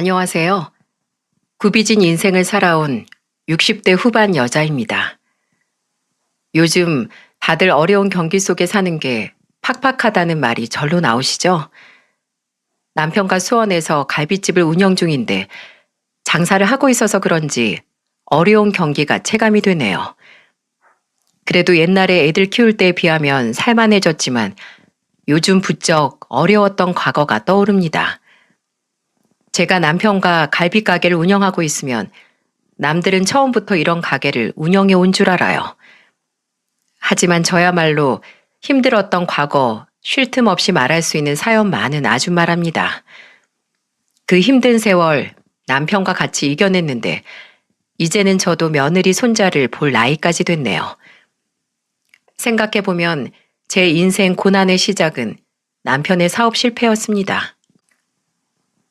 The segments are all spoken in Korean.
안녕하세요. 구비진 인생을 살아온 60대 후반 여자입니다. 요즘 다들 어려운 경기 속에 사는 게 팍팍하다는 말이 절로 나오시죠? 남편과 수원에서 갈비집을 운영 중인데 장사를 하고 있어서 그런지 어려운 경기가 체감이 되네요. 그래도 옛날에 애들 키울 때에 비하면 살만해졌지만 요즘 부쩍 어려웠던 과거가 떠오릅니다. 제가 남편과 갈비 가게를 운영하고 있으면 남들은 처음부터 이런 가게를 운영해 온 줄 알아요. 하지만 저야말로 힘들었던 과거 쉴 틈 없이 말할 수 있는 사연 많은 아줌마랍니다. 그 힘든 세월 남편과 같이 이겨냈는데 이제는 저도 며느리 손자를 볼 나이까지 됐네요. 생각해보면 제 인생 고난의 시작은 남편의 사업 실패였습니다.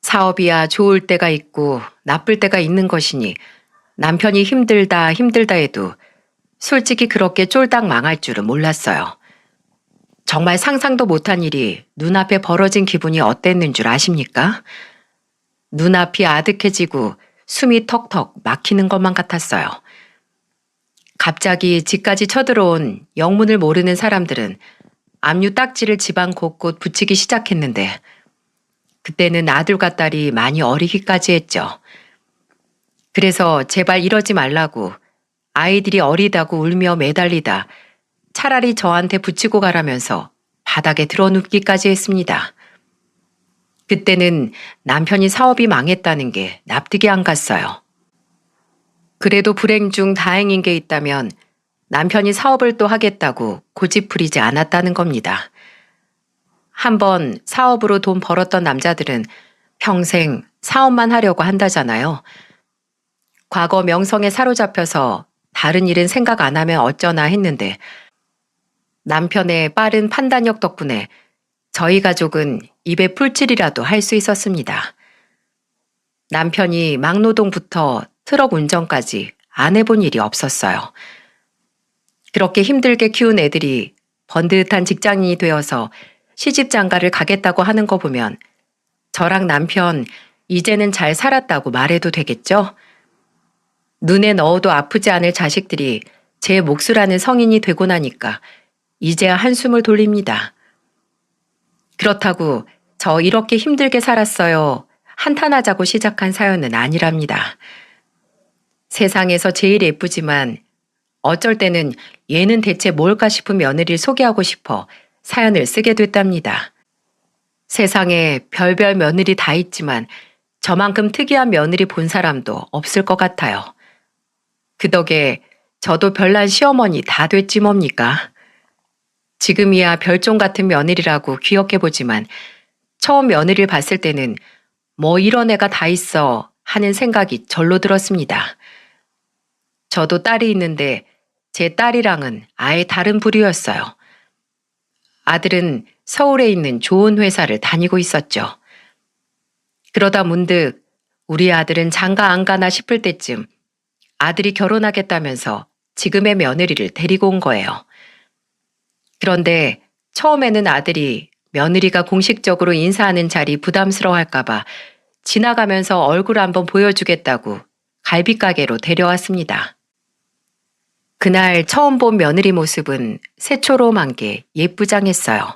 사업이야 좋을 때가 있고 나쁠 때가 있는 것이니 남편이 힘들다 해도 솔직히 그렇게 쫄딱 망할 줄은 몰랐어요. 정말 상상도 못한 일이 눈앞에 벌어진 기분이 어땠는 줄 아십니까? 눈앞이 아득해지고 숨이 턱턱 막히는 것만 같았어요. 갑자기 집까지 쳐들어온 영문을 모르는 사람들은 압류 딱지를 집안 곳곳 붙이기 시작했는데 그때는 아들과 딸이 많이 어리기까지 했죠. 그래서 제발 이러지 말라고 아이들이 어리다고 울며 매달리다 차라리 저한테 붙이고 가라면서 바닥에 드러눕기까지 했습니다. 그때는 남편이 사업이 망했다는 게 납득이 안 갔어요. 그래도 불행 중 다행인 게 있다면 남편이 사업을 또 하겠다고 고집부리지 않았다는 겁니다. 한번 사업으로 돈 벌었던 남자들은 평생 사업만 하려고 한다잖아요. 과거 명성에 사로잡혀서 다른 일은 생각 안 하면 어쩌나 했는데 남편의 빠른 판단력 덕분에 저희 가족은 입에 풀칠이라도 할 수 있었습니다. 남편이 막노동부터 트럭 운전까지 안 해본 일이 없었어요. 그렇게 힘들게 키운 애들이 번듯한 직장인이 되어서 시집 장가를 가겠다고 하는 거 보면 저랑 남편 이제는 잘 살았다고 말해도 되겠죠? 눈에 넣어도 아프지 않을 자식들이 제 몫이라는 성인이 되고 나니까 이제야 한숨을 돌립니다. 그렇다고 저 이렇게 힘들게 살았어요. 한탄하자고 시작한 사연은 아니랍니다. 세상에서 제일 예쁘지만 어쩔 때는 얘는 대체 뭘까 싶은 며느리를 소개하고 싶어 사연을 쓰게 됐답니다. 세상에 별별 며느리 다 있지만 저만큼 특이한 며느리 본 사람도 없을 것 같아요. 그 덕에 저도 별난 시어머니 다 됐지 뭡니까? 지금이야 별종 같은 며느리라고 귀엽게보지만 처음 며느리를 봤을 때는 뭐 이런 애가 다 있어 하는 생각이 절로 들었습니다. 저도 딸이 있는데 제 딸이랑은 아예 다른 부류였어요. 아들은 서울에 있는 좋은 회사를 다니고 있었죠. 그러다 문득 우리 아들은 장가 안 가나 싶을 때쯤 아들이 결혼하겠다면서 지금의 며느리를 데리고 온 거예요. 그런데 처음에는 아들이 며느리가 공식적으로 인사하는 자리 부담스러워할까봐 지나가면서 얼굴 한번 보여주겠다고 갈비가게로 데려왔습니다. 그날 처음 본 며느리 모습은 새초롬한 게 예쁘장했어요.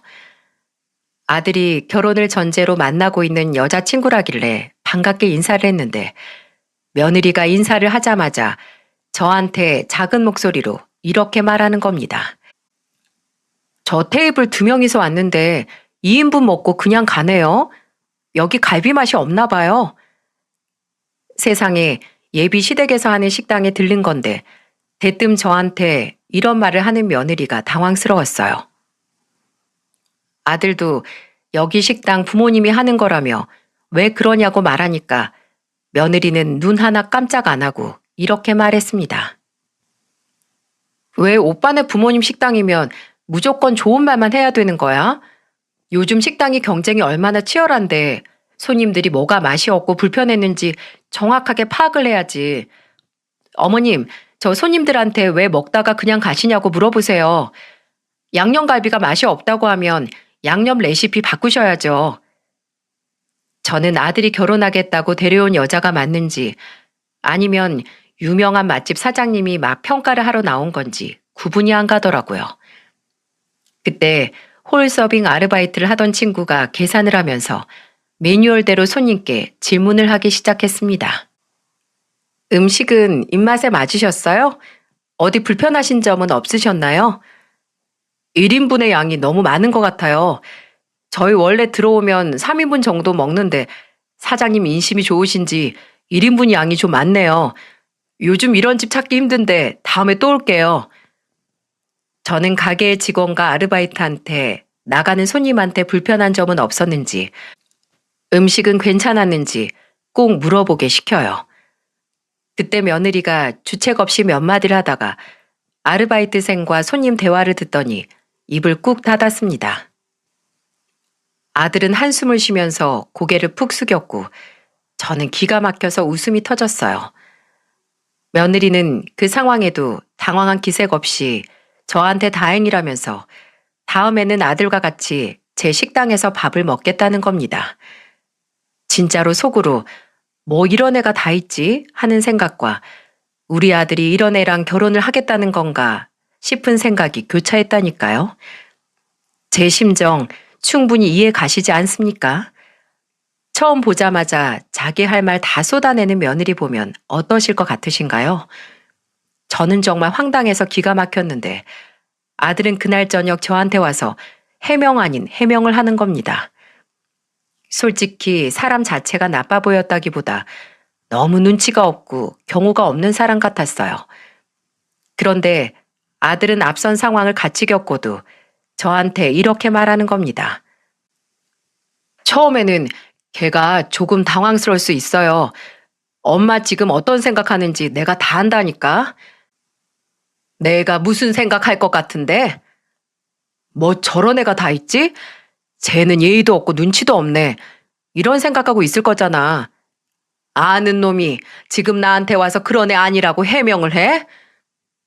아들이 결혼을 전제로 만나고 있는 여자친구라길래 반갑게 인사를 했는데 며느리가 인사를 하자마자 저한테 작은 목소리로 이렇게 말하는 겁니다. 저 테이블 2명이서 왔는데 2인분 먹고 그냥 가네요. 여기 갈비 맛이 없나 봐요. 세상에 예비 시댁에서 하는 식당에 들른 건데 대뜸 저한테 이런 말을 하는 며느리가 당황스러웠어요. 아들도 여기 식당 부모님이 하는 거라며 왜 그러냐고 말하니까 며느리는 눈 하나 깜짝 안 하고 이렇게 말했습니다. 왜 오빠네 부모님 식당이면 무조건 좋은 말만 해야 되는 거야? 요즘 식당이 경쟁이 얼마나 치열한데 손님들이 뭐가 맛이 없고 불편했는지 정확하게 파악을 해야지. 어머님, 저 손님들한테 왜 먹다가 그냥 가시냐고 물어보세요. 양념갈비가 맛이 없다고 하면 양념 레시피 바꾸셔야죠. 저는 아들이 결혼하겠다고 데려온 여자가 맞는지 아니면 유명한 맛집 사장님이 막 평가를 하러 나온 건지 구분이 안 가더라고요. 그때 홀 서빙 아르바이트를 하던 친구가 계산을 하면서 매뉴얼대로 손님께 질문을 하기 시작했습니다. 음식은 입맛에 맞으셨어요? 어디 불편하신 점은 없으셨나요? 1인분의 양이 너무 많은 것 같아요. 저희 원래 들어오면 3인분 정도 먹는데 사장님 인심이 좋으신지 1인분 양이 좀 많네요. 요즘 이런 집 찾기 힘든데 다음에 또 올게요. 저는 가게의 직원과 아르바이트한테 나가는 손님한테 불편한 점은 없었는지 음식은 괜찮았는지 꼭 물어보게 시켜요. 그때 며느리가 주책 없이 몇 마디를 하다가 아르바이트생과 손님 대화를 듣더니 입을 꾹 닫았습니다. 아들은 한숨을 쉬면서 고개를 푹 숙였고 저는 기가 막혀서 웃음이 터졌어요. 며느리는 그 상황에도 당황한 기색 없이 저한테 다행이라면서 다음에는 아들과 같이 제 식당에서 밥을 먹겠다는 겁니다. 진짜로 속으로 뭐 이런 애가 다 있지 하는 생각과 우리 아들이 이런 애랑 결혼을 하겠다는 건가 싶은 생각이 교차했다니까요. 제 심정 충분히 이해 가시지 않습니까? 처음 보자마자 자기 할 말 다 쏟아내는 며느리 보면 어떠실 것 같으신가요? 저는 정말 황당해서 기가 막혔는데 아들은 그날 저녁 저한테 와서 해명 아닌 해명을 하는 겁니다. 솔직히 사람 자체가 나빠 보였다기보다 너무 눈치가 없고 경우가 없는 사람 같았어요. 그런데 아들은 앞선 상황을 같이 겪고도 저한테 이렇게 말하는 겁니다. 처음에는 걔가 조금 당황스러울 수 있어요. 엄마 지금 어떤 생각하는지 내가 다 안다니까. 내가 무슨 생각할 것 같은데? 뭐 저런 애가 다 있지? 쟤는 예의도 없고 눈치도 없네. 이런 생각하고 있을 거잖아. 아는 놈이 지금 나한테 와서 그런 애 아니라고 해명을 해?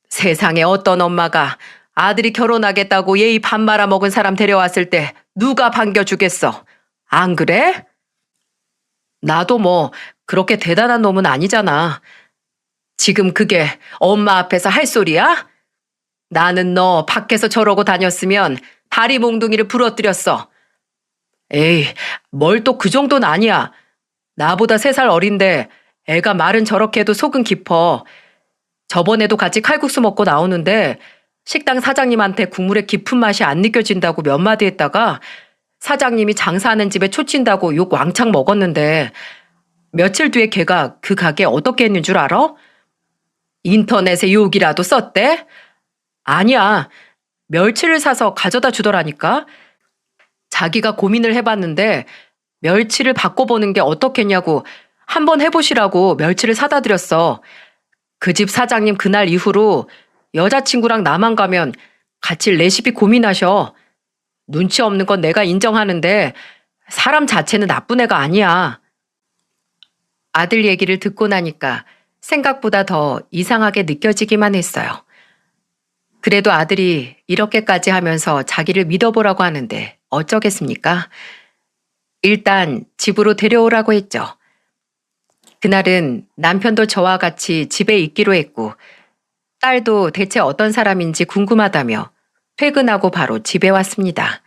세상에 어떤 엄마가 아들이 결혼하겠다고 예의 반 말아먹은 사람 데려왔을 때 누가 반겨주겠어? 안 그래? 나도 뭐 그렇게 대단한 놈은 아니잖아. 지금 그게 엄마 앞에서 할 소리야? 나는 너 밖에서 저러고 다녔으면 다리 몽둥이를 부러뜨렸어. 에이, 뭘 또 그 정도는 아니야. 나보다 3살 어린데 애가 말은 저렇게 해도 속은 깊어. 저번에도 같이 칼국수 먹고 나오는데 식당 사장님한테 국물에 깊은 맛이 안 느껴진다고 몇 마디 했다가 사장님이 장사하는 집에 초친다고 욕 왕창 먹었는데 며칠 뒤에 걔가 그 가게 어떻게 했는 줄 알아? 인터넷에 욕이라도 썼대? 아니야. 멸치를 사서 가져다 주더라니까. 자기가 고민을 해봤는데 멸치를 바꿔보는 게 어떻겠냐고 한번 해보시라고 멸치를 사다 드렸어. 그 집 사장님 그날 이후로 여자친구랑 나만 가면 같이 레시피 고민하셔. 눈치 없는 건 내가 인정하는데 사람 자체는 나쁜 애가 아니야. 아들 얘기를 듣고 나니까 생각보다 더 이상하게 느껴지기만 했어요. 그래도 아들이 이렇게까지 하면서 자기를 믿어보라고 하는데 어쩌겠습니까? 일단 집으로 데려오라고 했죠. 그날은 남편도 저와 같이 집에 있기로 했고 딸도 대체 어떤 사람인지 궁금하다며 퇴근하고 바로 집에 왔습니다.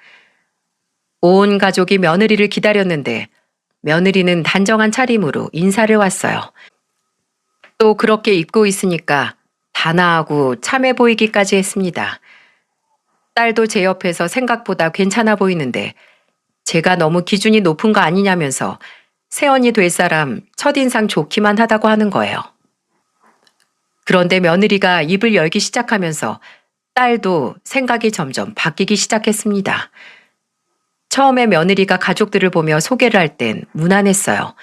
온 가족이 며느리를 기다렸는데 며느리는 단정한 차림으로 인사를 왔어요. 또 그렇게 입고 있으니까 단아하고 참해 보이기까지 했습니다. 딸도 제 옆에서 생각보다 괜찮아 보이는데 제가 너무 기준이 높은 거 아니냐면서 새언니 될 사람 첫인상 좋기만 하다고 하는 거예요. 그런데 며느리가 입을 열기 시작하면서 딸도 생각이 점점 바뀌기 시작했습니다. 처음에 며느리가 가족들을 보며 소개를 할 땐 무난했어요.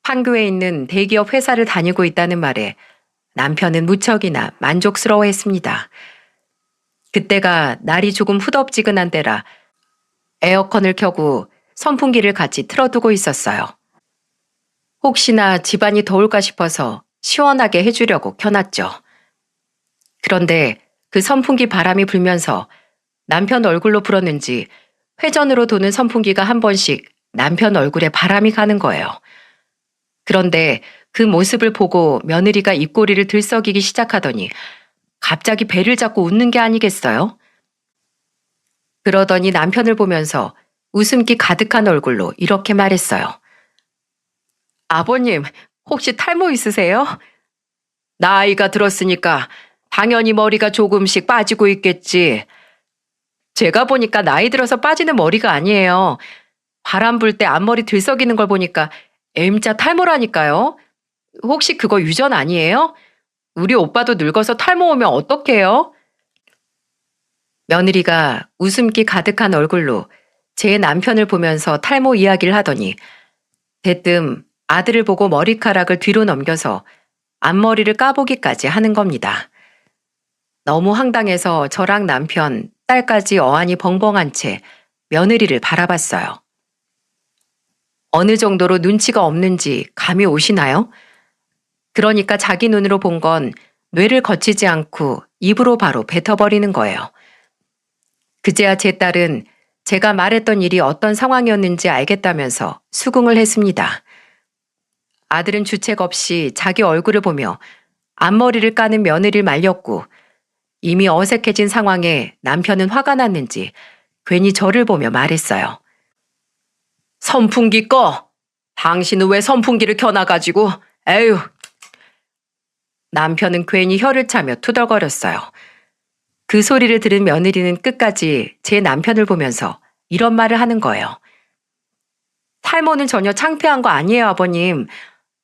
판교에 있는 대기업 회사를 다니고 있다는 말에 남편은 무척이나 만족스러워했습니다. 그때가 날이 조금 후덥지근한 때라 에어컨을 켜고 선풍기를 같이 틀어두고 있었어요. 혹시나 집안이 더울까 싶어서 시원하게 해주려고 켜놨죠. 그런데 그 선풍기 바람이 불면서 남편 얼굴로 불었는지 회전으로 도는 선풍기가 한 번씩 남편 얼굴에 바람이 가는 거예요. 그런데 그 모습을 보고 며느리가 입꼬리를 들썩이기 시작하더니 갑자기 배를 잡고 웃는 게 아니겠어요? 그러더니 남편을 보면서 웃음기 가득한 얼굴로 이렇게 말했어요. 아버님, 혹시 탈모 있으세요? 나이가 들었으니까 당연히 머리가 조금씩 빠지고 있겠지. 제가 보니까 나이 들어서 빠지는 머리가 아니에요. 바람 불 때 앞머리 들썩이는 걸 보니까 M자 탈모라니까요. 혹시 그거 유전 아니에요? 우리 오빠도 늙어서 탈모 오면 어떡해요? 며느리가 웃음기 가득한 얼굴로 제 남편을 보면서 탈모 이야기를 하더니 대뜸 아들을 보고 머리카락을 뒤로 넘겨서 앞머리를 까보기까지 하는 겁니다. 너무 황당해서 저랑 남편, 딸까지 어안이 벙벙한 채 며느리를 바라봤어요. 어느 정도로 눈치가 없는지 감이 오시나요? 그러니까 자기 눈으로 본 건 뇌를 거치지 않고 입으로 바로 뱉어버리는 거예요. 그제야 제 딸은 제가 말했던 일이 어떤 상황이었는지 알겠다면서 수긍을 했습니다. 아들은 주책 없이 자기 얼굴을 보며 앞머리를 까는 며느리를 말렸고 이미 어색해진 상황에 남편은 화가 났는지 괜히 저를 보며 말했어요. 선풍기 꺼! 당신은 왜 선풍기를 켜놔가지고, 에휴! 남편은 괜히 혀를 차며 투덜거렸어요. 그 소리를 들은 며느리는 끝까지 제 남편을 보면서 이런 말을 하는 거예요. 탈모는 전혀 창피한 거 아니에요, 아버님.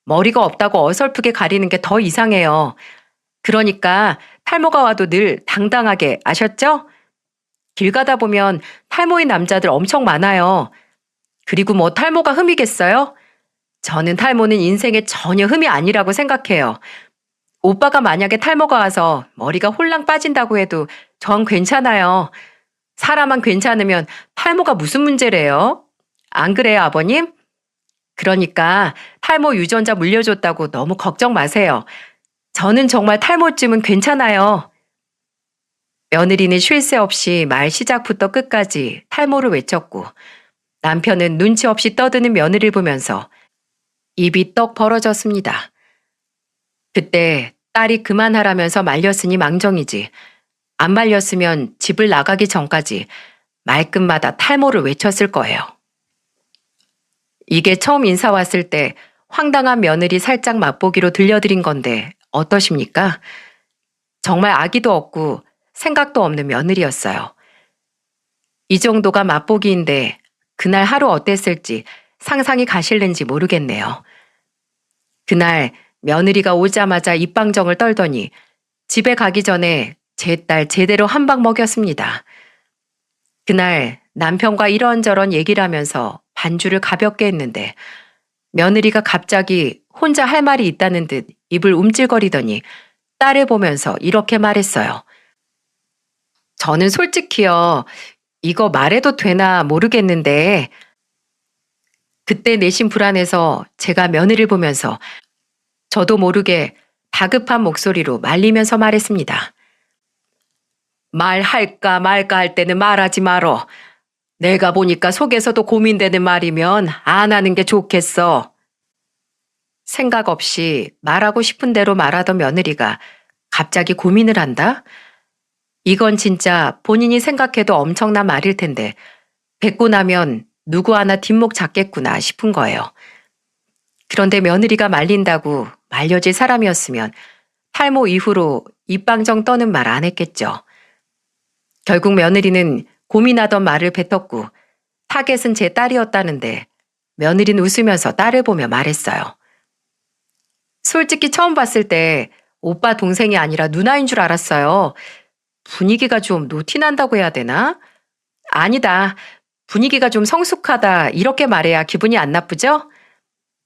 머리가 없다고 어설프게 가리는 게 더 이상해요. 그러니까 탈모가 와도 늘 당당하게 아셨죠? 길 가다 보면 탈모인 남자들 엄청 많아요. 그리고 뭐 탈모가 흠이겠어요? 저는 탈모는 인생에 전혀 흠이 아니라고 생각해요. 오빠가 만약에 탈모가 와서 머리가 홀랑 빠진다고 해도 전 괜찮아요. 사람만 괜찮으면 탈모가 무슨 문제래요? 안 그래요, 아버님? 그러니까 탈모 유전자 물려줬다고 너무 걱정 마세요. 저는 정말 탈모쯤은 괜찮아요. 며느리는 쉴 새 없이 말 시작부터 끝까지 탈모를 외쳤고 남편은 눈치 없이 떠드는 며느리를 보면서 입이 떡 벌어졌습니다. 그때 딸이 그만하라면서 말렸으니 망정이지. 안 말렸으면 집을 나가기 전까지 말끝마다 탈모를 외쳤을 거예요. 이게 처음 인사 왔을 때 황당한 며느리 살짝 맛보기로 들려드린 건데 어떠십니까? 정말 아기도 없고 생각도 없는 며느리였어요. 이 정도가 맛보기인데 그날 하루 어땠을지 상상이 가실는지 모르겠네요. 그날 며느리가 오자마자 입방정을 떨더니 집에 가기 전에 제 딸 제대로 한 방 먹였습니다. 그날 남편과 이런저런 얘기를 하면서 반주를 가볍게 했는데 며느리가 갑자기 혼자 할 말이 있다는 듯 입을 움찔거리더니 딸을 보면서 이렇게 말했어요. 저는 솔직히요, 이거 말해도 되나 모르겠는데 그때 내심 불안해서 제가 며느리를 보면서 저도 모르게 다급한 목소리로 말리면서 말했습니다. 말할까 말까 할 때는 말하지 말어. 내가 보니까 속에서도 고민되는 말이면 안 하는 게 좋겠어. 생각 없이 말하고 싶은 대로 말하던 며느리가 갑자기 고민을 한다? 이건 진짜 본인이 생각해도 엄청난 말일 텐데 뱉고 나면 누구 하나 뒷목 잡겠구나 싶은 거예요. 그런데 며느리가 말린다고 말려질 사람이었으면 탈모 이후로 입방정 떠는 말 안 했겠죠. 결국 며느리는 고민하던 말을 뱉었고 타겟은 제 딸이었다는데 며느리는 웃으면서 딸을 보며 말했어요. 솔직히 처음 봤을 때 오빠 동생이 아니라 누나인 줄 알았어요. 분위기가 좀 노티난다고 해야 되나? 아니다. 분위기가 좀 성숙하다 이렇게 말해야 기분이 안 나쁘죠?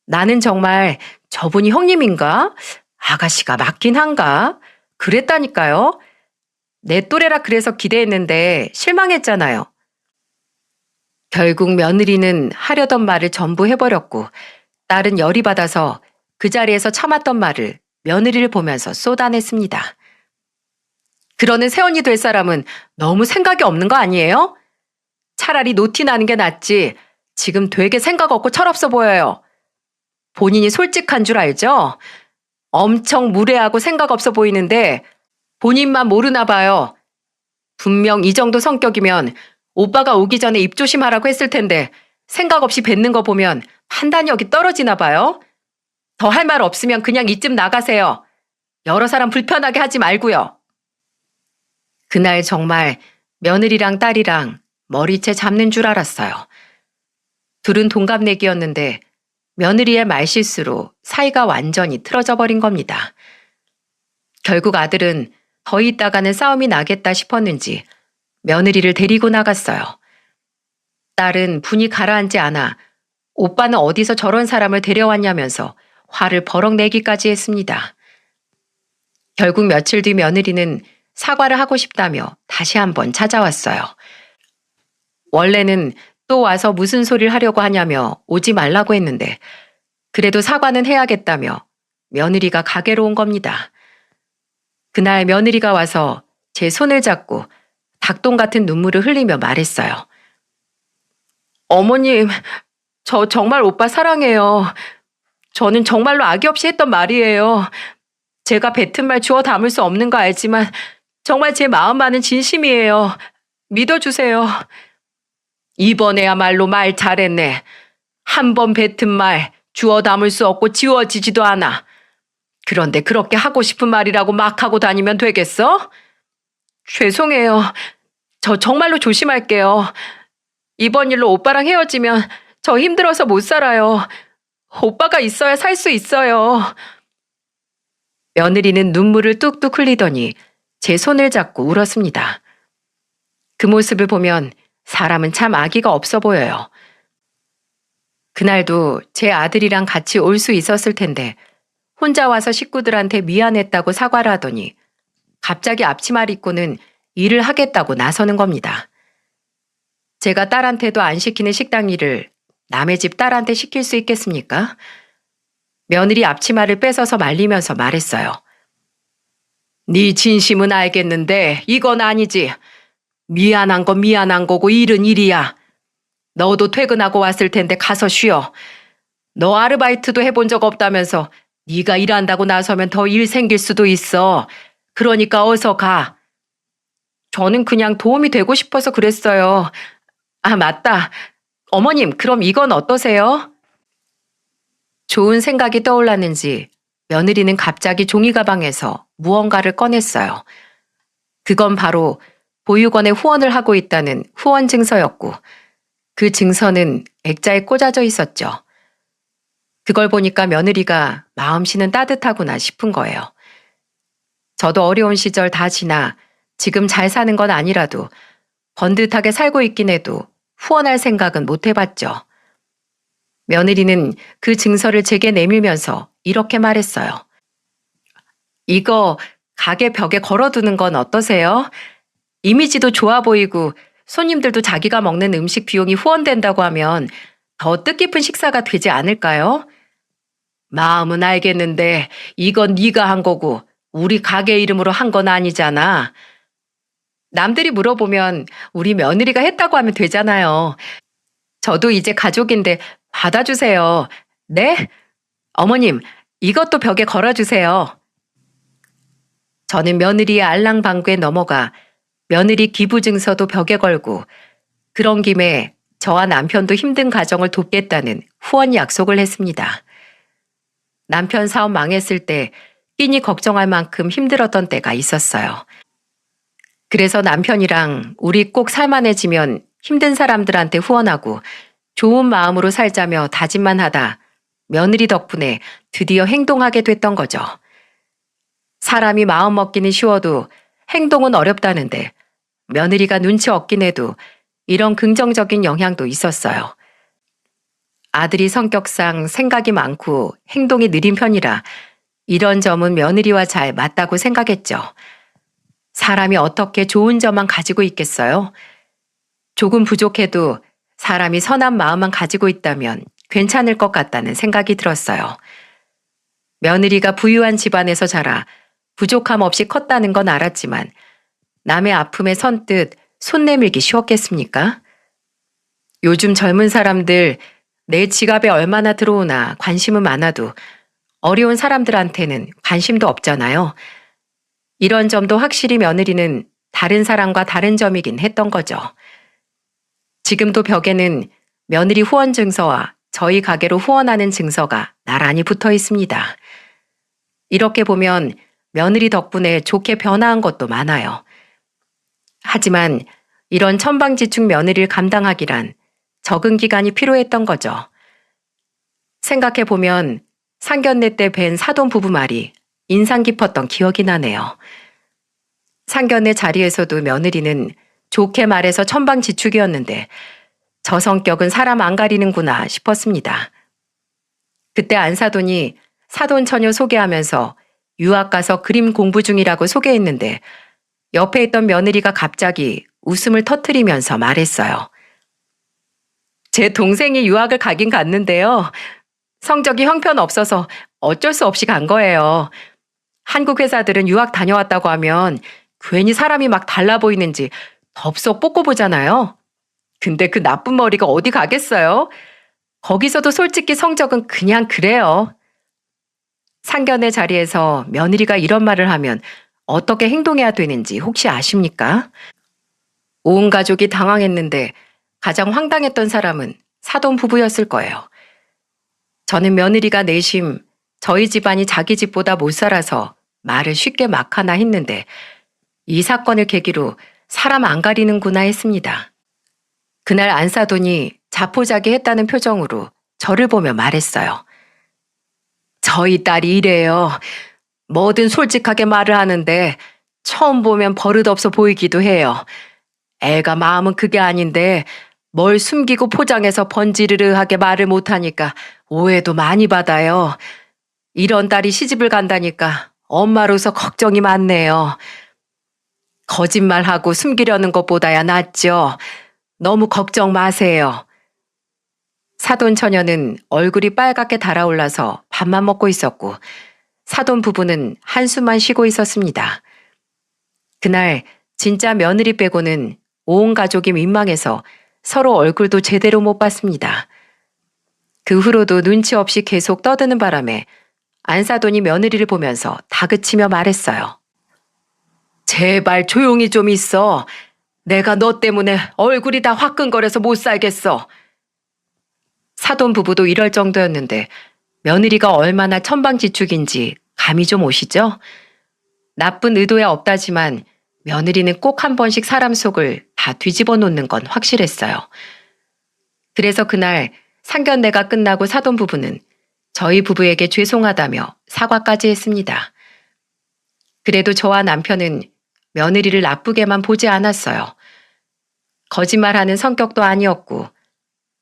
나는 정말 저분이 형님인가? 아가씨가 맞긴 한가? 그랬다니까요. 내 또래라 그래서 기대했는데 실망했잖아요. 결국 며느리는 하려던 말을 전부 해버렸고 딸은 열이 받아서 그 자리에서 참았던 말을 며느리를 보면서 쏟아냈습니다. 그러는 새언니 될 사람은 너무 생각이 없는 거 아니에요? 차라리 노티 나는 게 낫지. 지금 되게 생각 없고 철없어 보여요. 본인이 솔직한 줄 알죠? 엄청 무례하고 생각 없어 보이는데 본인만 모르나 봐요. 분명 이 정도 성격이면 오빠가 오기 전에 입조심하라고 했을 텐데 생각 없이 뱉는 거 보면 판단력이 떨어지나 봐요. 더 할 말 없으면 그냥 이쯤 나가세요. 여러 사람 불편하게 하지 말고요. 그날 정말 며느리랑 딸이랑 머리채 잡는 줄 알았어요. 둘은 동갑내기였는데 며느리의 말실수로 사이가 완전히 틀어져 버린 겁니다. 결국 아들은 더 있다가는 싸움이 나겠다 싶었는지 며느리를 데리고 나갔어요. 딸은 분이 가라앉지 않아 오빠는 어디서 저런 사람을 데려왔냐면서 화를 버럭 내기까지 했습니다. 결국 며칠 뒤 며느리는 사과를 하고 싶다며 다시 한번 찾아왔어요. 원래는 또 와서 무슨 소리를 하려고 하냐며 오지 말라고 했는데 그래도 사과는 해야겠다며 며느리가 가게로 온 겁니다. 그날 며느리가 와서 제 손을 잡고 닭똥 같은 눈물을 흘리며 말했어요. 어머님, 저 정말 오빠 사랑해요. 저는 정말로 악의 없이 했던 말이에요. 제가 뱉은 말 주워 담을 수 없는 거 알지만 정말 제 마음만은 진심이에요. 믿어주세요. 이번에야말로 말 잘했네. 한 번 뱉은 말 주워 담을 수 없고 지워지지도 않아. 그런데 그렇게 하고 싶은 말이라고 막 하고 다니면 되겠어? 죄송해요. 저 정말로 조심할게요. 이번 일로 오빠랑 헤어지면 저 힘들어서 못 살아요. 오빠가 있어야 살 수 있어요. 며느리는 눈물을 뚝뚝 흘리더니 제 손을 잡고 울었습니다. 그 모습을 보면 사람은 참 아기가 없어 보여요. 그날도 제 아들이랑 같이 올 수 있었을 텐데 혼자 와서 식구들한테 미안했다고 사과를 하더니 갑자기 앞치마를 입고는 일을 하겠다고 나서는 겁니다. 제가 딸한테도 안 시키는 식당 일을 남의 집 딸한테 시킬 수 있겠습니까? 며느리 앞치마를 뺏어서 말리면서 말했어요. 네 진심은 알겠는데 이건 아니지. 미안한 건 미안한 거고 일은 일이야. 너도 퇴근하고 왔을 텐데 가서 쉬어. 너 아르바이트도 해본 적 없다면서 네가 일한다고 나서면 더 일 생길 수도 있어. 그러니까 어서 가. 저는 그냥 도움이 되고 싶어서 그랬어요. 아, 맞다. 어머님, 그럼 이건 어떠세요? 좋은 생각이 떠올랐는지 며느리는 갑자기 종이 가방에서 무언가를 꺼냈어요. 그건 바로 보육원에 후원을 하고 있다는 후원 증서였고 그 증서는 액자에 꽂아져 있었죠. 그걸 보니까 며느리가 마음씨는 따뜻하구나 싶은 거예요. 저도 어려운 시절 다 지나 지금 잘 사는 건 아니라도 번듯하게 살고 있긴 해도 후원할 생각은 못 해봤죠. 며느리는 그 증서를 제게 내밀면서 이렇게 말했어요. 이거 가게 벽에 걸어두는 건 어떠세요? 이미지도 좋아 보이고 손님들도 자기가 먹는 음식 비용이 후원된다고 하면 더 뜻깊은 식사가 되지 않을까요? 마음은 알겠는데 이건 네가 한 거고 우리 가게 이름으로 한 건 아니잖아. 남들이 물어보면 우리 며느리가 했다고 하면 되잖아요. 저도 이제 가족인데 받아주세요. 네? 어머님, 이것도 벽에 걸어주세요. 저는 며느리의 알랑방구에 넘어가 며느리 기부증서도 벽에 걸고 그런 김에 저와 남편도 힘든 가정을 돕겠다는 후원 약속을 했습니다. 남편 사업 망했을 때 끼니 걱정할 만큼 힘들었던 때가 있었어요. 그래서 남편이랑 우리 꼭 살만해지면 힘든 사람들한테 후원하고 좋은 마음으로 살자며 다짐만 하다 며느리 덕분에 드디어 행동하게 됐던 거죠. 사람이 마음 먹기는 쉬워도 행동은 어렵다는데 며느리가 눈치 없긴 해도 이런 긍정적인 영향도 있었어요. 아들이 성격상 생각이 많고 행동이 느린 편이라 이런 점은 며느리와 잘 맞다고 생각했죠. 사람이 어떻게 좋은 점만 가지고 있겠어요? 조금 부족해도 사람이 선한 마음만 가지고 있다면 괜찮을 것 같다는 생각이 들었어요. 며느리가 부유한 집안에서 자라 부족함 없이 컸다는 건 알았지만 남의 아픔에 선뜻 손 내밀기 쉬웠겠습니까? 요즘 젊은 사람들 내 지갑에 얼마나 들어오나 관심은 많아도 어려운 사람들한테는 관심도 없잖아요. 이런 점도 확실히 며느리는 다른 사람과 다른 점이긴 했던 거죠. 지금도 벽에는 며느리 후원 증서와 저희 가게로 후원하는 증서가 나란히 붙어 있습니다. 이렇게 보면 며느리 덕분에 좋게 변화한 것도 많아요. 하지만 이런 천방지축 며느리를 감당하기란 적응 기간이 필요했던 거죠. 생각해보면 상견례 때 뵌 사돈 부부 말이 인상 깊었던 기억이 나네요. 상견례 자리에서도 며느리는 좋게 말해서 천방지축이었는데 저 성격은 사람 안 가리는구나 싶었습니다. 그때 안사돈이 사돈 처녀 소개하면서 유학 가서 그림 공부 중이라고 소개했는데 옆에 있던 며느리가 갑자기 웃음을 터뜨리면서 말했어요. 제 동생이 유학을 가긴 갔는데요. 성적이 형편없어서 어쩔 수 없이 간 거예요. 한국 회사들은 유학 다녀왔다고 하면 괜히 사람이 막 달라 보이는지 덥석 뽑고 보잖아요. 근데 그 나쁜 머리가 어디 가겠어요? 거기서도 솔직히 성적은 그냥 그래요. 상견례 자리에서 며느리가 이런 말을 하면 어떻게 행동해야 되는지 혹시 아십니까? 온 가족이 당황했는데 가장 황당했던 사람은 사돈 부부였을 거예요. 저는 며느리가 내심 저희 집안이 자기 집보다 못 살아서 말을 쉽게 막 하나 했는데 이 사건을 계기로 사람 안 가리는구나 했습니다. 그날 안사돈이 자포자기했다는 표정으로 저를 보며 말했어요. 저희 딸이 이래요. 뭐든 솔직하게 말을 하는데 처음 보면 버릇없어 보이기도 해요. 애가 마음은 그게 아닌데 뭘 숨기고 포장해서 번지르르하게 말을 못하니까 오해도 많이 받아요. 이런 딸이 시집을 간다니까 엄마로서 걱정이 많네요. 거짓말하고 숨기려는 것보다야 낫죠. 너무 걱정 마세요. 사돈 처녀는 얼굴이 빨갛게 달아올라서 밥만 먹고 있었고 사돈 부부는 한숨만 쉬고 있었습니다. 그날 진짜 며느리 빼고는 온 가족이 민망해서 서로 얼굴도 제대로 못 봤습니다. 그 후로도 눈치 없이 계속 떠드는 바람에 안사돈이 며느리를 보면서 다그치며 말했어요. 제발 조용히 좀 있어. 내가 너 때문에 얼굴이 다 화끈거려서 못 살겠어. 사돈 부부도 이럴 정도였는데 며느리가 얼마나 천방지축인지 감이 좀 오시죠? 나쁜 의도야 없다지만 며느리는 꼭 한 번씩 사람 속을 다 뒤집어 놓는 건 확실했어요. 그래서 그날 상견례가 끝나고 사돈 부부는 저희 부부에게 죄송하다며 사과까지 했습니다. 그래도 저와 남편은 며느리를 나쁘게만 보지 않았어요. 거짓말하는 성격도 아니었고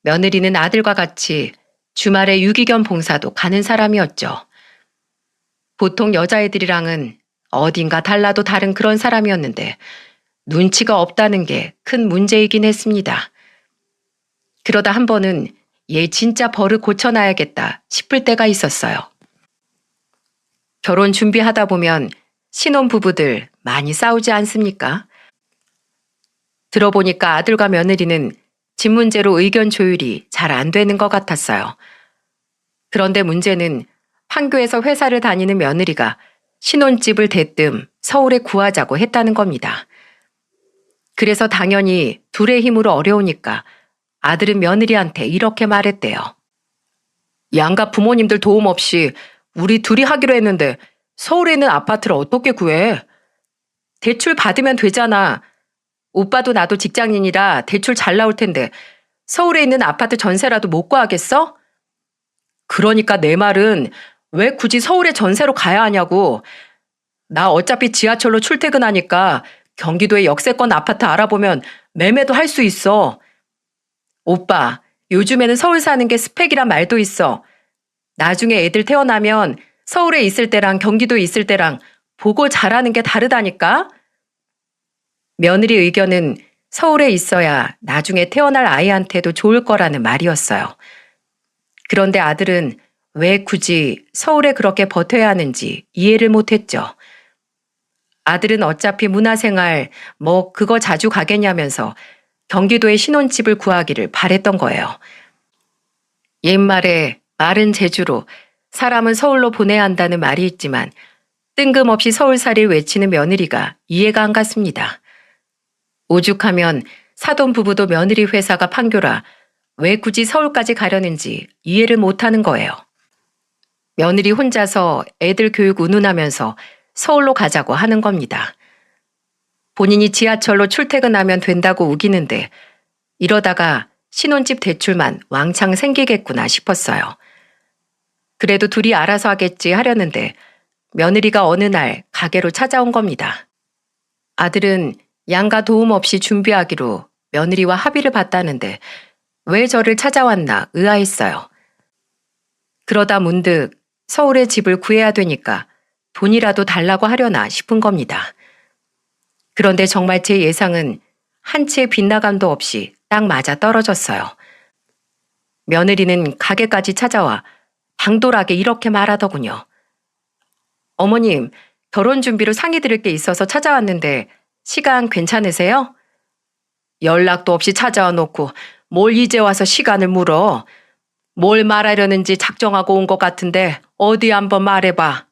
며느리는 아들과 같이 주말에 유기견 봉사도 가는 사람이었죠. 보통 여자애들이랑은 어딘가 달라도 다른 그런 사람이었는데 눈치가 없다는 게 큰 문제이긴 했습니다. 그러다 한 번은 얘 진짜 버릇 고쳐놔야겠다 싶을 때가 있었어요. 결혼 준비하다 보면 신혼부부들 많이 싸우지 않습니까? 들어보니까 아들과 며느리는 집 문제로 의견 조율이 잘 안 되는 것 같았어요. 그런데 문제는 판교에서 회사를 다니는 며느리가 신혼집을 대뜸 서울에 구하자고 했다는 겁니다. 그래서 당연히 둘의 힘으로 어려우니까 아들은 며느리한테 이렇게 말했대요. 양가 부모님들 도움 없이 우리 둘이 하기로 했는데 서울에 있는 아파트를 어떻게 구해? 대출 받으면 되잖아. 오빠도 나도 직장인이라 대출 잘 나올 텐데 서울에 있는 아파트 전세라도 못 구하겠어? 그러니까 내 말은 왜 굳이 서울에 전세로 가야 하냐고. 나 어차피 지하철로 출퇴근하니까 경기도에 역세권 아파트 알아보면 매매도 할 수 있어. 오빠, 요즘에는 서울 사는 게 스펙이란 말도 있어. 나중에 애들 태어나면 서울에 있을 때랑 경기도에 있을 때랑 보고 자라는 게 다르다니까? 며느리 의견은 서울에 있어야 나중에 태어날 아이한테도 좋을 거라는 말이었어요. 그런데 아들은 왜 굳이 서울에 그렇게 버텨야 하는지 이해를 못했죠. 아들은 어차피 문화생활 그거 자주 가겠냐면서 경기도에 신혼집을 구하기를 바랬던 거예요. 옛말에 마른 제주로 사람은 서울로 보내야 한다는 말이 있지만 뜬금없이 서울살이를 외치는 며느리가 이해가 안 갔습니다. 오죽하면 사돈 부부도 며느리 회사가 판교라 왜 굳이 서울까지 가려는지 이해를 못하는 거예요. 며느리 혼자서 애들 교육 운운하면서 서울로 가자고 하는 겁니다. 본인이 지하철로 출퇴근하면 된다고 우기는데 이러다가 신혼집 대출만 왕창 생기겠구나 싶었어요. 그래도 둘이 알아서 하겠지 하려는데 며느리가 어느 날 가게로 찾아온 겁니다. 아들은 양가 도움 없이 준비하기로 며느리와 합의를 봤다는데 왜 저를 찾아왔나 의아했어요. 그러다 문득 서울에 집을 구해야 되니까 돈이라도 달라고 하려나 싶은 겁니다. 그런데 정말 제 예상은 한 치의 빗나감도 없이 딱 맞아 떨어졌어요. 며느리는 가게까지 찾아와 당돌하게 이렇게 말하더군요. 어머님, 결혼 준비로 상의 드릴 게 있어서 찾아왔는데 시간 괜찮으세요? 연락도 없이 찾아와 놓고 뭘 이제 와서 시간을 물어. 뭘 말하려는지 작정하고 온 것 같은데 어디 한번 말해봐.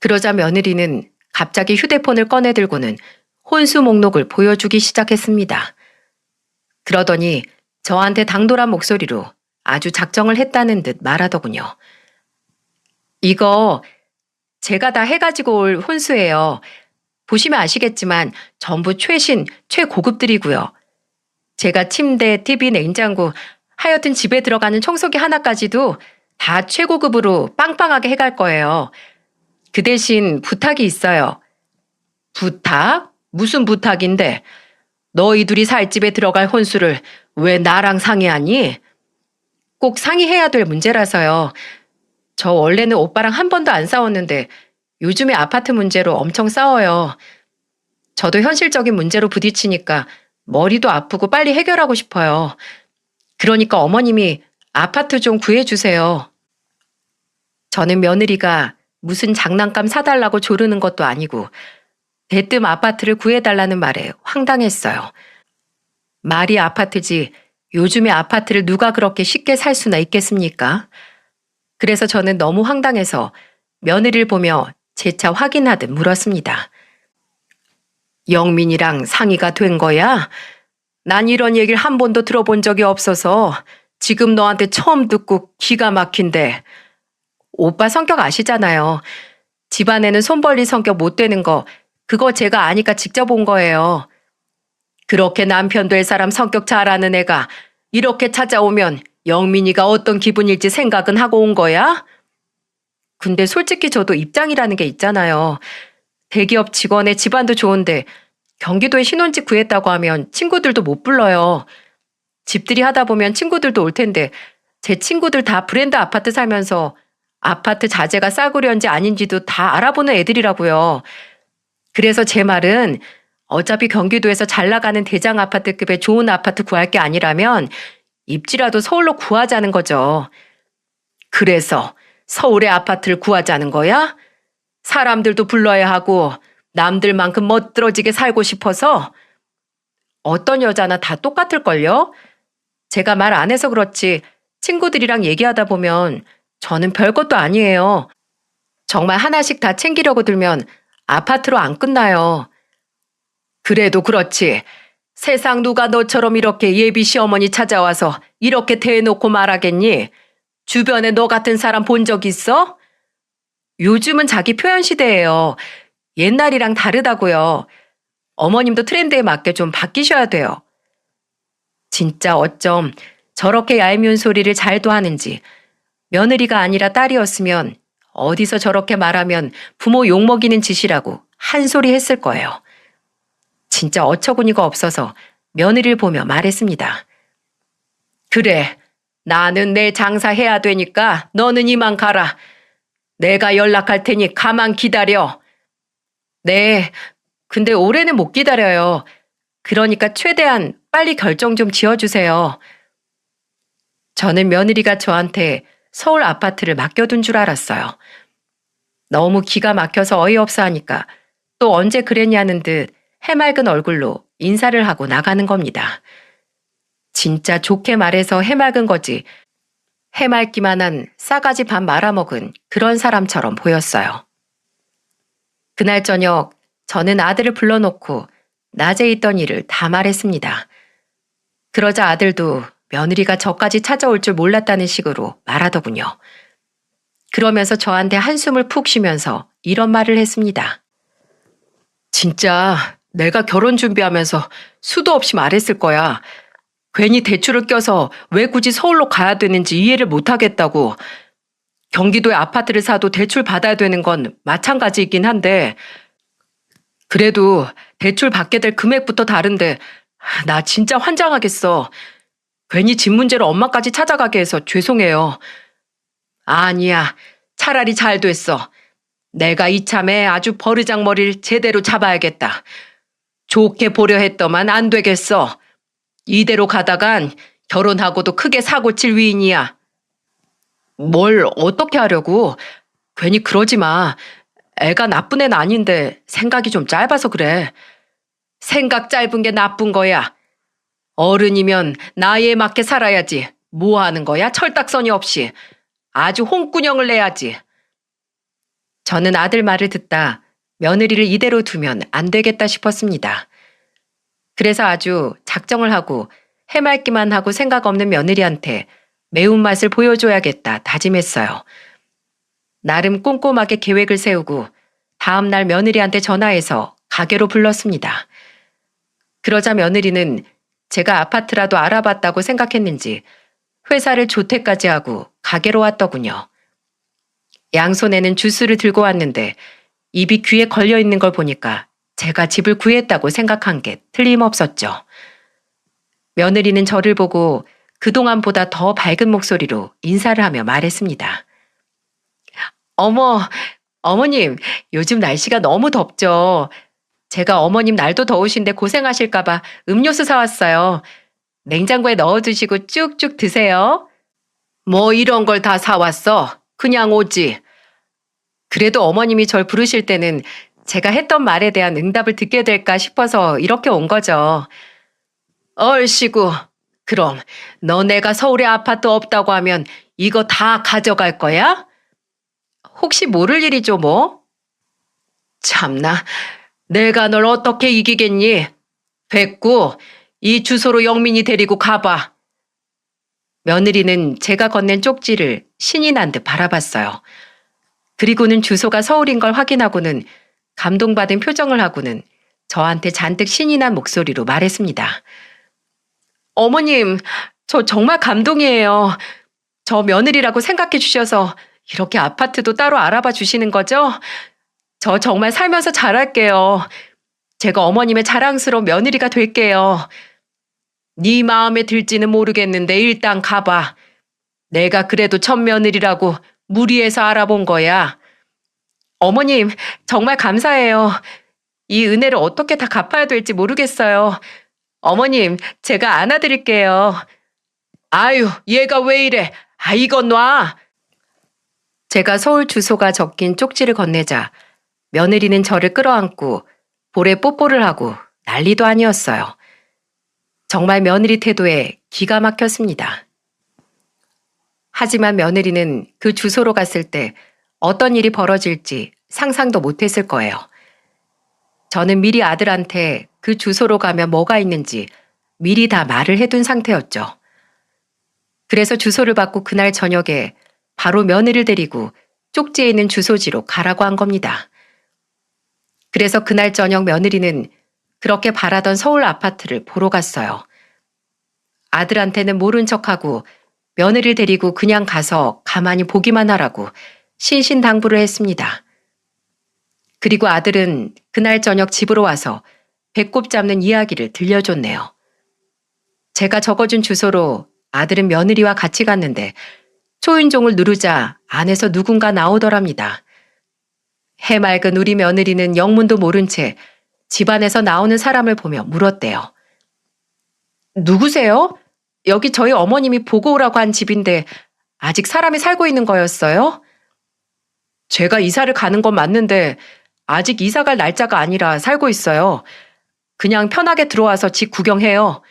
그러자 며느리는 갑자기 휴대폰을 꺼내들고는 혼수 목록을 보여주기 시작했습니다. 그러더니 저한테 당돌한 목소리로 아주 작정을 했다는 듯 말하더군요. 이거 제가 다 해가지고 올 혼수예요. 보시면 아시겠지만 전부 최신, 최고급들이고요. 제가 침대, TV, 냉장고, 하여튼 집에 들어가는 청소기 하나까지도 다 최고급으로 빵빵하게 해갈 거예요. 그 대신 부탁이 있어요. 부탁? 무슨 부탁인데? 너희 둘이 살 집에 들어갈 혼수를 왜 나랑 상의하니? 꼭 상의해야 될 문제라서요. 저 원래는 오빠랑 한 번도 안 싸웠는데 요즘에 아파트 문제로 엄청 싸워요. 저도 현실적인 문제로 부딪히니까 머리도 아프고 빨리 해결하고 싶어요. 그러니까 어머님이 아파트 좀 구해주세요. 저는 며느리가 무슨 장난감 사달라고 조르는 것도 아니고 대뜸 아파트를 구해달라는 말에 황당했어요. 말이 아파트지 요즘에 아파트를 누가 그렇게 쉽게 살 수나 있겠습니까? 그래서 저는 너무 황당해서 며느리를 보며 재차 확인하듯 물었습니다. 영민이랑 상의가 된 거야? 난 이런 얘기를 한 번도 들어본 적이 없어서 지금 너한테 처음 듣고 기가 막힌데. 오빠 성격 아시잖아요. 집안에는 손 벌릴 성격 못 되는 거 그거 제가 아니까 직접 온 거예요. 그렇게 남편 될 사람 성격 잘 아는 애가 이렇게 찾아오면 영민이가 어떤 기분일지 생각은 하고 온 거야? 근데 솔직히 저도 입장이라는 게 있잖아요. 대기업 직원의 집안도 좋은데 경기도에 신혼집 구했다고 하면 친구들도 못 불러요. 집들이 하다 보면 친구들도 올 텐데 제 친구들 다 브랜드 아파트 살면서 아파트 자재가 싸구려인지 아닌지도 다 알아보는 애들이라고요. 그래서 제 말은 어차피 경기도에서 잘 나가는 대장 아파트급의 좋은 아파트 구할 게 아니라면 입지라도 서울로 구하자는 거죠. 그래서 서울의 아파트를 구하자는 거야? 사람들도 불러야 하고 남들만큼 멋들어지게 살고 싶어서? 어떤 여자나 다 똑같을걸요? 제가 말 안 해서 그렇지 친구들이랑 얘기하다 보면 저는 별것도 아니에요. 정말 하나씩 다 챙기려고 들면 아파트로 안 끝나요. 그래도 그렇지. 세상 누가 너처럼 이렇게 예비 시어머니 찾아와서 이렇게 대놓고 말하겠니? 주변에 너 같은 사람 본 적 있어? 요즘은 자기 표현 시대예요. 옛날이랑 다르다고요. 어머님도 트렌드에 맞게 좀 바뀌셔야 돼요. 진짜 어쩜 저렇게 얄미운 소리를 잘도 하는지. 며느리가 아니라 딸이었으면 어디서 저렇게 말하면 부모 욕먹이는 짓이라고 한 소리 했을 거예요. 진짜 어처구니가 없어서 며느리를 보며 말했습니다. 그래, 나는 내 장사 해야 되니까 너는 이만 가라. 내가 연락할 테니 가만 기다려. 네, 근데 올해는 못 기다려요. 그러니까 최대한 빨리 결정 좀 지어주세요. 저는 며느리가 저한테 서울 아파트를 맡겨둔 줄 알았어요. 너무 기가 막혀서 어이없어 하니까 또 언제 그랬냐는 듯 해맑은 얼굴로 인사를 하고 나가는 겁니다. 진짜 좋게 말해서 해맑은 거지. 해맑기만 한 싸가지 밥 말아먹은 그런 사람처럼 보였어요. 그날 저녁 저는 아들을 불러놓고 낮에 있던 일을 다 말했습니다. 그러자 아들도 며느리가 저까지 찾아올 줄 몰랐다는 식으로 말하더군요. 그러면서 저한테 한숨을 푹 쉬면서 이런 말을 했습니다. 진짜 내가 결혼 준비하면서 수도 없이 말했을 거야. 괜히 대출을 껴서 왜 굳이 서울로 가야 되는지 이해를 못하겠다고. 경기도에 아파트를 사도 대출 받아야 되는 건 마찬가지이긴 한데 그래도 대출 받게 될 금액부터 다른데 나 진짜 환장하겠어. 괜히 집 문제로 엄마까지 찾아가게 해서 죄송해요. 아니야. 차라리 잘 됐어. 내가 이참에 아주 버르장머리를 제대로 잡아야겠다. 좋게 보려 했더만 안 되겠어. 이대로 가다간 결혼하고도 크게 사고 칠 위인이야. 뭘 어떻게 하려고? 괜히 그러지 마. 애가 나쁜 애는 아닌데 생각이 좀 짧아서 그래. 생각 짧은 게 나쁜 거야. 어른이면 나이에 맞게 살아야지. 뭐 하는 거야? 철딱서니 없이. 아주 홍군형을 내야지. 저는 아들 말을 듣다 며느리를 이대로 두면 안 되겠다 싶었습니다. 그래서 아주 작정을 하고 해맑기만 하고 생각 없는 며느리한테 매운맛을 보여줘야겠다 다짐했어요. 나름 꼼꼼하게 계획을 세우고 다음날 며느리한테 전화해서 가게로 불렀습니다. 그러자 며느리는 제가 아파트라도 알아봤다고 생각했는지 회사를 조퇴까지 하고 가게로 왔더군요. 양손에는 주스를 들고 왔는데 입이 귀에 걸려 있는 걸 보니까 제가 집을 구했다고 생각한 게 틀림없었죠. 며느리는 저를 보고 그동안보다 더 밝은 목소리로 인사를 하며 말했습니다. 어머, 어머님, 요즘 날씨가 너무 덥죠. 제가 어머님 날도 더우신데 고생하실까봐 음료수 사왔어요. 냉장고에 넣어두시고 쭉쭉 드세요. 뭐 이런 걸 다 사왔어? 그냥 오지. 그래도 어머님이 절 부르실 때는 제가 했던 말에 대한 응답을 듣게 될까 싶어서 이렇게 온 거죠. 얼씨구, 그럼 너네가 서울에 아파트 없다고 하면 이거 다 가져갈 거야? 혹시 모를 일이죠 뭐? 참나, 내가 널 어떻게 이기겠니? 됐고, 이 주소로 영민이 데리고 가봐. 며느리는 제가 건넨 쪽지를 신이 난 듯 바라봤어요. 그리고는 주소가 서울인 걸 확인하고는 감동받은 표정을 하고는 저한테 잔뜩 신이 난 목소리로 말했습니다. 어머님, 저 정말 감동이에요. 저 며느리라고 생각해 주셔서 이렇게 아파트도 따로 알아봐 주시는 거죠? 저 정말 살면서 잘할게요. 제가 어머님의 자랑스러운 며느리가 될게요. 네 마음에 들지는 모르겠는데 일단 가봐. 내가 그래도 첫 며느리라고 무리해서 알아본 거야. 어머님, 정말 감사해요. 이 은혜를 어떻게 다 갚아야 될지 모르겠어요. 어머님, 제가 안아드릴게요. 아유, 얘가 왜 이래? 아, 이건 놔. 제가 서울 주소가 적힌 쪽지를 건네자 며느리는 저를 끌어안고 볼에 뽀뽀를 하고 난리도 아니었어요. 정말 며느리 태도에 기가 막혔습니다. 하지만 며느리는 그 주소로 갔을 때 어떤 일이 벌어질지 상상도 못했을 거예요. 저는 미리 아들한테 그 주소로 가면 뭐가 있는지 미리 다 말을 해둔 상태였죠. 그래서 주소를 받고 그날 저녁에 바로 며느리를 데리고 쪽지에 있는 주소지로 가라고 한 겁니다. 그래서 그날 저녁 며느리는 그렇게 바라던 서울 아파트를 보러 갔어요. 아들한테는 모른 척하고 며느리를 데리고 그냥 가서 가만히 보기만 하라고 신신당부를 했습니다. 그리고 아들은 그날 저녁 집으로 와서 배꼽 잡는 이야기를 들려줬네요. 제가 적어준 주소로 아들은 며느리와 같이 갔는데 초인종을 누르자 안에서 누군가 나오더랍니다. 해맑은 우리 며느리는 영문도 모른 채 집안에서 나오는 사람을 보며 물었대요. 누구세요? 여기 저희 어머님이 보고 오라고 한 집인데 아직 사람이 살고 있는 거였어요? 제가 이사를 가는 건 맞는데 아직 이사 갈 날짜가 아니라 살고 있어요. 그냥 편하게 들어와서 집 구경해요.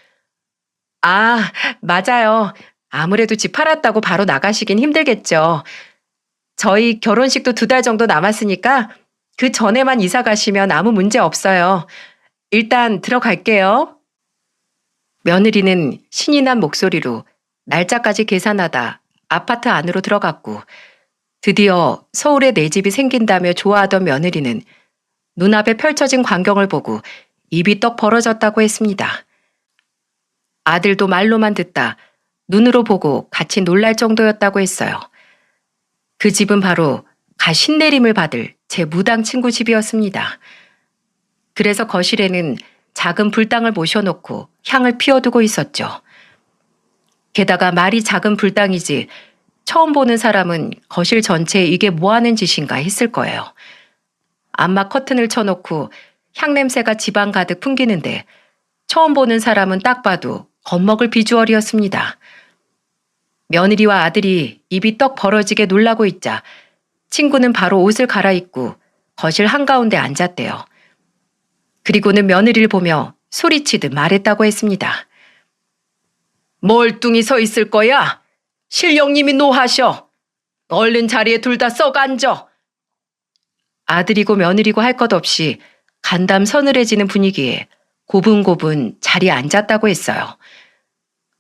아, 맞아요. 아무래도 집 팔았다고 바로 나가시긴 힘들겠죠. 저희 결혼식도 2달 정도 남았으니까 그 전에만 이사 가시면 아무 문제 없어요. 일단 들어갈게요. 며느리는 신이 난 목소리로 날짜까지 계산하다 아파트 안으로 들어갔고 드디어 서울에 내 집이 생긴다며 좋아하던 며느리는 눈앞에 펼쳐진 광경을 보고 입이 떡 벌어졌다고 했습니다. 아들도 말로만 듣다 눈으로 보고 같이 놀랄 정도였다고 했어요. 그 집은 바로 가 신내림을 받을 제 무당 친구 집이었습니다. 그래서 거실에는 작은 불당을 모셔놓고 향을 피워두고 있었죠. 게다가 말이 작은 불당이지 처음 보는 사람은 거실 전체에 이게 뭐하는 짓인가 했을 거예요. 암막 커튼을 쳐놓고 향냄새가 집안 가득 풍기는데 처음 보는 사람은 딱 봐도 겁먹을 비주얼이었습니다. 며느리와 아들이 입이 떡 벌어지게 놀라고 있자 친구는 바로 옷을 갈아입고 거실 한가운데 앉았대요. 그리고는 며느리를 보며 소리치듯 말했다고 했습니다. 멀뚱히 서 있을 거야. 신령님이 노하셔. 얼른 자리에 둘 다 썩 앉아. 아들이고 며느리고 할 것 없이 간담 서늘해지는 분위기에 고분고분 자리에 앉았다고 했어요.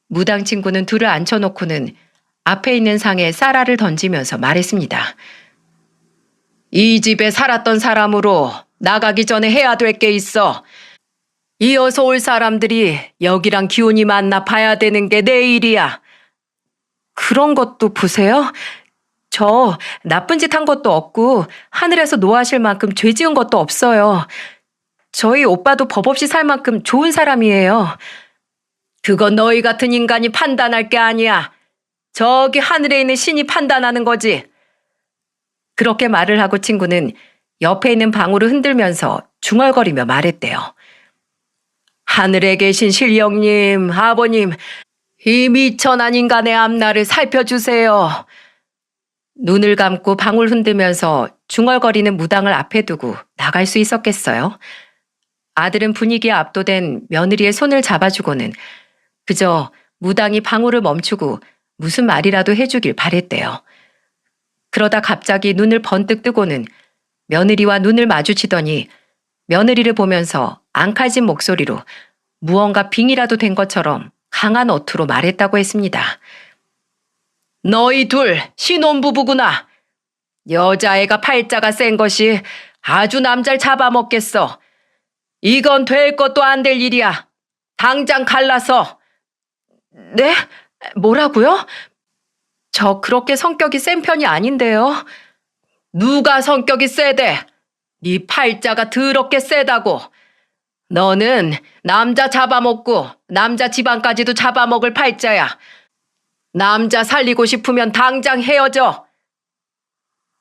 무당 친구는 둘을 앉혀놓고는 앞에 있는 상에 쌀알을 던지면서 말했습니다. 이 집에 살았던 사람으로 나가기 전에 해야 될 게 있어. 이어서 올 사람들이 여기랑 기운이 맞나 봐야 되는 게 내 일이야. 그런 것도 보세요? 저 나쁜 짓 한 것도 없고 하늘에서 노하실 만큼 죄 지은 것도 없어요. 저희 오빠도 법 없이 살 만큼 좋은 사람이에요. 그건 너희 같은 인간이 판단할 게 아니야. 저기 하늘에 있는 신이 판단하는 거지. 그렇게 말을 하고 친구는 옆에 있는 방울을 흔들면서 중얼거리며 말했대요. 하늘에 계신 신령님, 아버님, 이 미천한 인간의 앞날을 살펴주세요. 눈을 감고 방울 흔들면서 중얼거리는 무당을 앞에 두고 나갈 수 있었겠어요? 아들은 분위기에 압도된 며느리의 손을 잡아주고는 그저 무당이 방울을 멈추고 무슨 말이라도 해주길 바랬대요. 그러다 갑자기 눈을 번뜩 뜨고는 며느리와 눈을 마주치더니 며느리를 보면서 앙칼진 목소리로 무언가 빙이라도 된 것처럼 강한 어투로 말했다고 했습니다. 너희 둘 신혼부부구나. 여자애가 팔자가 센 것이 아주 남잘 잡아먹겠어. 이건 될 것도 안 될 일이야. 당장 갈라서. 네? 뭐라고요? 저 그렇게 성격이 센 편이 아닌데요. 누가 성격이 세대? 네 팔자가 더럽게 세다고. 너는 남자 잡아먹고 남자 집안까지도 잡아먹을 팔자야. 남자 살리고 싶으면 당장 헤어져.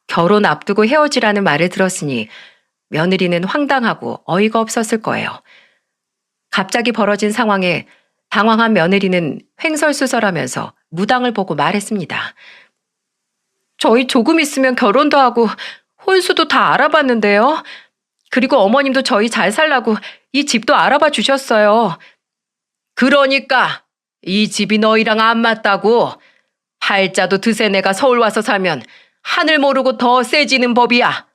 결혼 앞두고 헤어지라는 말을 들었으니 며느리는 황당하고 어이가 없었을 거예요. 갑자기 벌어진 상황에 당황한 며느리는 횡설수설하면서 무당을 보고 말했습니다. 저희 조금 있으면 결혼도 하고 혼수도 다 알아봤는데요. 그리고 어머님도 저희 잘 살라고 이 집도 알아봐 주셨어요. 그러니까 이 집이 너희랑 안 맞다고. 팔자도 드세 내가 서울 와서 살면 하늘 모르고 더 세지는 법이야.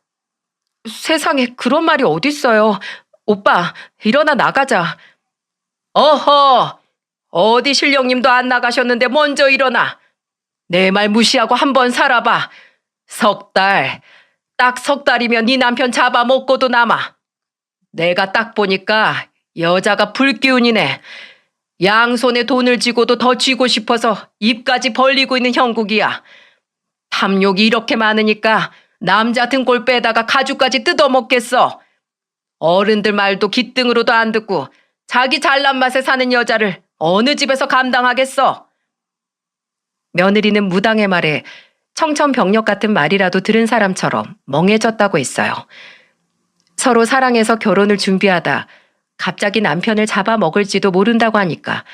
세상에 그런 말이 어딨어요. 오빠, 일어나 나가자. 어허, 어디 신령님도 안 나가셨는데 먼저 일어나. 내 말 무시하고 한번 살아봐. 석 달, 딱 석 달이면 네 남편 잡아먹고도 남아. 내가 딱 보니까 여자가 불기운이네. 양손에 돈을 쥐고도 더 쥐고 싶어서 입까지 벌리고 있는 형국이야. 탐욕이 이렇게 많으니까 남자 등골 빼다가 가죽까지 뜯어먹겠어. 어른들 말도 귓등으로도 안 듣고 자기 잘난 맛에 사는 여자를 어느 집에서 감당하겠어. 며느리는 무당의 말에 청천벽력 같은 말이라도 들은 사람처럼 멍해졌다고 했어요. 서로 사랑해서 결혼을 준비하다 갑자기 남편을 잡아먹을지도 모른다고 하니까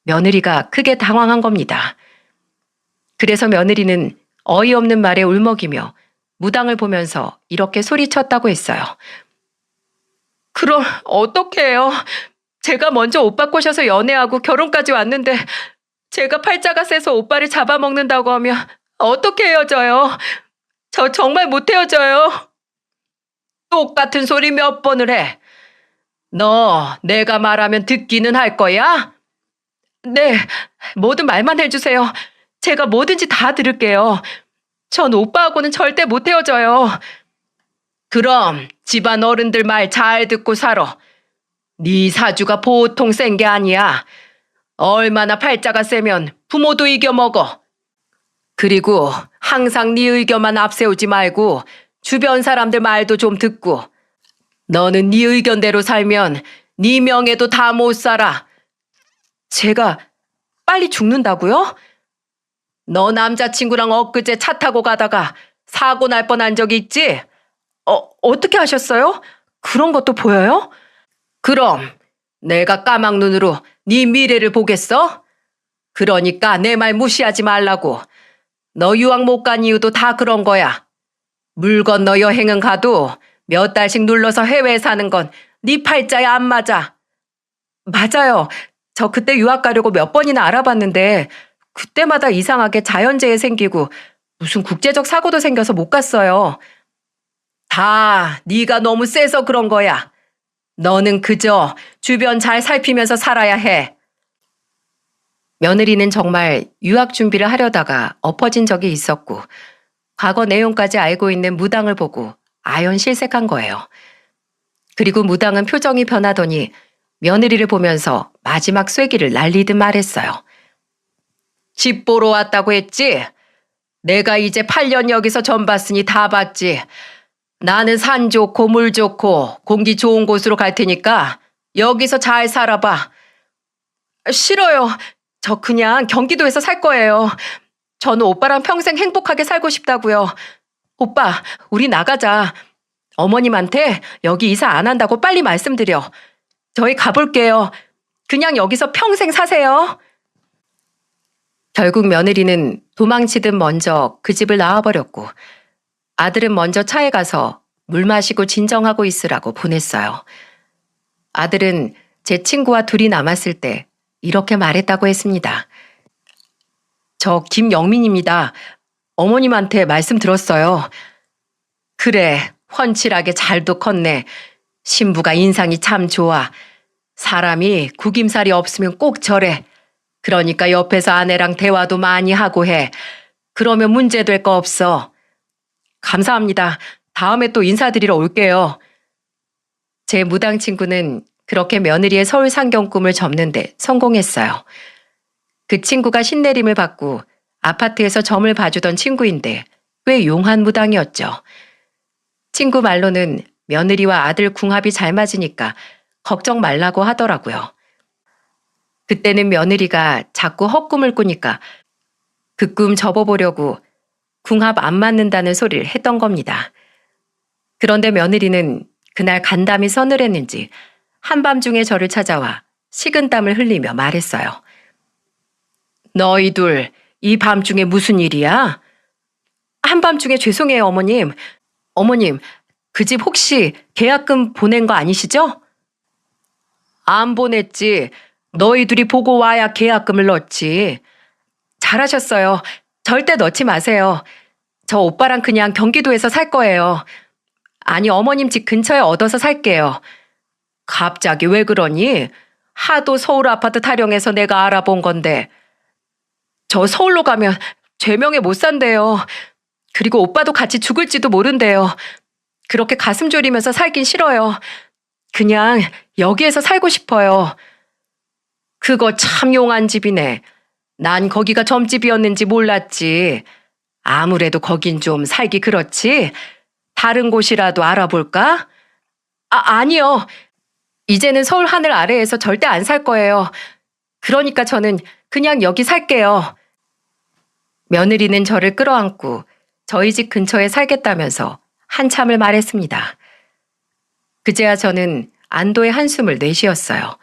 며느리가 크게 당황한 겁니다. 그래서 며느리는 어이없는 말에 울먹이며 무당을 보면서 이렇게 소리쳤다고 했어요. 그럼 어떻게 해요? 제가 먼저 오빠 꼬셔서 연애하고 결혼까지 왔는데 제가 팔자가 세서 오빠를 잡아먹는다고 하면 어떻게 헤어져요? 저 정말 못 헤어져요. 똑같은 소리 몇 번을 해. 너 내가 말하면 듣기는 할 거야? 네, 뭐든 말만 해주세요. 제가 뭐든지 다 들을게요. 전 오빠하고는 절대 못 헤어져요. 그럼 집안 어른들 말 잘 듣고 살아. 네 사주가 보통 센 게 아니야. 얼마나 팔자가 세면 부모도 이겨먹어. 그리고 항상 네 의견만 앞세우지 말고 주변 사람들 말도 좀 듣고. 너는 네 의견대로 살면 네 명예도 다 못 살아. 제가 빨리 죽는다고요? 너 남자친구랑 엊그제 차 타고 가다가 사고 날 뻔한 적이 있지? 어떻게 하셨어요? 그런 것도 보여요? 그럼 내가 까막 눈으로 네 미래를 보겠어? 그러니까 내 말 무시하지 말라고. 너 유학 못 간 이유도 다 그런 거야. 물 건너 여행은 가도 몇 달씩 눌러서 해외에 사는 건 네 팔자에 안 맞아. 맞아요. 저 그때 유학 가려고 몇 번이나 알아봤는데 그때마다 이상하게 자연재해 생기고 무슨 국제적 사고도 생겨서 못 갔어요. 다 네가 너무 세서 그런 거야. 너는 그저 주변 잘 살피면서 살아야 해. 며느리는 정말 유학 준비를 하려다가 엎어진 적이 있었고 과거 내용까지 알고 있는 무당을 보고 아연실색한 거예요. 그리고 무당은 표정이 변하더니 며느리를 보면서 마지막 쐐기를 날리듯 말했어요. 집 보러 왔다고 했지? 내가 이제 8년 여기서 전 봤으니 다 봤지. 나는 산 좋고 물 좋고 공기 좋은 곳으로 갈 테니까 여기서 잘 살아봐. 싫어요. 저 그냥 경기도에서 살 거예요. 저는 오빠랑 평생 행복하게 살고 싶다고요. 오빠, 우리 나가자. 어머님한테 여기 이사 안 한다고 빨리 말씀드려. 저희 가볼게요. 그냥 여기서 평생 사세요. 결국 며느리는 도망치듯 먼저 그 집을 나와버렸고 아들은 먼저 차에 가서 물 마시고 진정하고 있으라고 보냈어요. 아들은 제 친구와 둘이 남았을 때 이렇게 말했다고 했습니다. 저 김영민입니다. 어머님한테 말씀 들었어요. 그래, 훤칠하게 잘도 컸네. 신부가 인상이 참 좋아. 사람이 구김살이 없으면 꼭 저래. 그러니까 옆에서 아내랑 대화도 많이 하고 해. 그러면 문제될 거 없어. 감사합니다. 다음에 또 인사드리러 올게요. 제 무당 친구는 그렇게 며느리의 서울 상경 꿈을 접는데 성공했어요. 그 친구가 신내림을 받고 아파트에서 점을 봐주던 친구인데 꽤 용한 무당이었죠. 친구 말로는 며느리와 아들 궁합이 잘 맞으니까 걱정 말라고 하더라고요. 그때는 며느리가 자꾸 헛꿈을 꾸니까 그 꿈 접어보려고 궁합 안 맞는다는 소리를 했던 겁니다. 그런데 며느리는 그날 간담이 서늘했는지 한밤중에 저를 찾아와 식은땀을 흘리며 말했어요. 너희 둘, 이 밤중에 무슨 일이야? 한밤중에 죄송해요, 어머님. 어머님, 그 집 혹시 계약금 보낸 거 아니시죠? 안 보냈지. 너희 둘이 보고 와야 계약금을 넣지. 잘하셨어요. 절대 넣지 마세요. 저 오빠랑 그냥 경기도에서 살 거예요. 아니, 어머님 집 근처에 얻어서 살게요. 갑자기 왜 그러니? 하도 서울 아파트 타령해서 내가 알아본 건데. 저 서울로 가면 죄명에 못 산대요. 그리고 오빠도 같이 죽을지도 모른대요. 그렇게 가슴 졸이면서 살긴 싫어요. 그냥 여기에서 살고 싶어요. 그거 참 용한 집이네. 난 거기가 점집이었는지 몰랐지. 아무래도 거긴 좀 살기 그렇지. 다른 곳이라도 알아볼까? 아니요. 이제는 서울 하늘 아래에서 절대 안 살 거예요. 그러니까 저는 그냥 여기 살게요. 며느리는 저를 끌어안고 저희 집 근처에 살겠다면서 한참을 말했습니다. 그제야 저는 안도의 한숨을 내쉬었어요.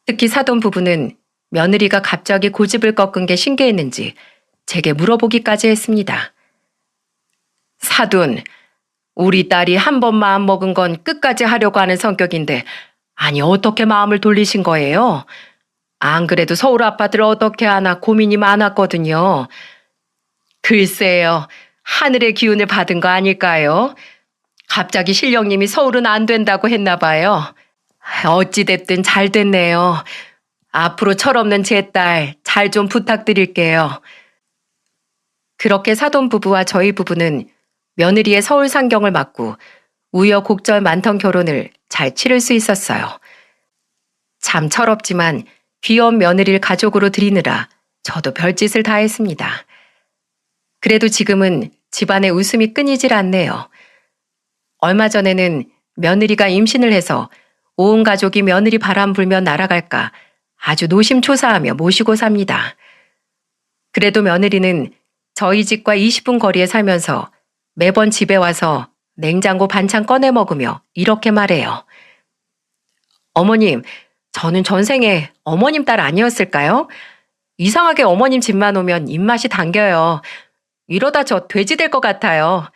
특히 사돈 부부는 며느리가 갑자기 고집을 꺾은 게 신기했는지 제게 물어보기까지 했습니다. 사돈, 우리 딸이 한 번 마음 먹은 건 끝까지 하려고 하는 성격인데, 아니, 어떻게 마음을 돌리신 거예요? 안 그래도 서울 아파트를 어떻게 하나 고민이 많았거든요. 글쎄요, 하늘의 기운을 받은 거 아닐까요? 갑자기 신령님이 서울은 안 된다고 했나 봐요. 어찌됐든 잘 됐네요. 앞으로 철없는 제 딸 잘 좀 부탁드릴게요. 그렇게 사돈 부부와 저희 부부는 며느리의 서울 상경을 맞고 우여곡절 많던 결혼을 잘 치를 수 있었어요. 참 철없지만 귀여운 며느리를 가족으로 들이느라 저도 별짓을 다 했습니다. 그래도 지금은 집안에 웃음이 끊이질 않네요. 얼마 전에는 며느리가 임신을 해서 온 가족이 며느리 바람 불며 날아갈까 아주 노심초사하며 모시고 삽니다. 그래도 며느리는 저희 집과 20분 거리에 살면서 매번 집에 와서 냉장고 반찬 꺼내 먹으며 이렇게 말해요. 어머님, 저는 전생에 어머님 딸 아니었을까요? 이상하게 어머님 집만 오면 입맛이 당겨요. 이러다 저 돼지 될 것 같아요.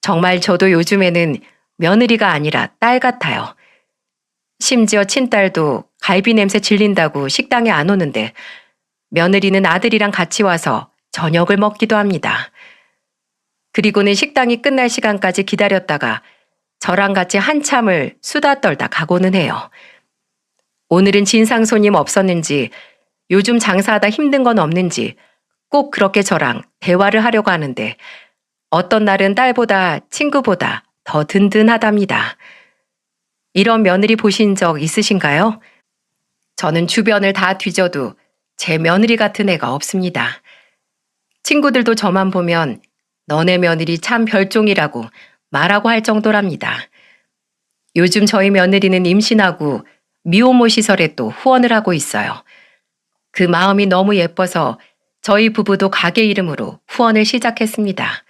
정말 저도 요즘에는 며느리가 아니라 딸 같아요. 심지어 친딸도 갈비 냄새 질린다고 식당에 안 오는데 며느리는 아들이랑 같이 와서 저녁을 먹기도 합니다. 그리고는 식당이 끝날 시간까지 기다렸다가 저랑 같이 한참을 수다 떨다 가고는 해요. 오늘은 진상 손님 없었는지 요즘 장사하다 힘든 건 없는지 꼭 그렇게 저랑 대화를 하려고 하는데 어떤 날은 딸보다 친구보다 더 든든하답니다. 이런 며느리 보신 적 있으신가요? 저는 주변을 다 뒤져도 제 며느리 같은 애가 없습니다. 친구들도 저만 보면 너네 며느리 참 별종이라고 말하고 할 정도랍니다. 요즘 저희 며느리는 임신하고 미혼모 시설에 또 후원을 하고 있어요. 그 마음이 너무 예뻐서 저희 부부도 가게 이름으로 후원을 시작했습니다.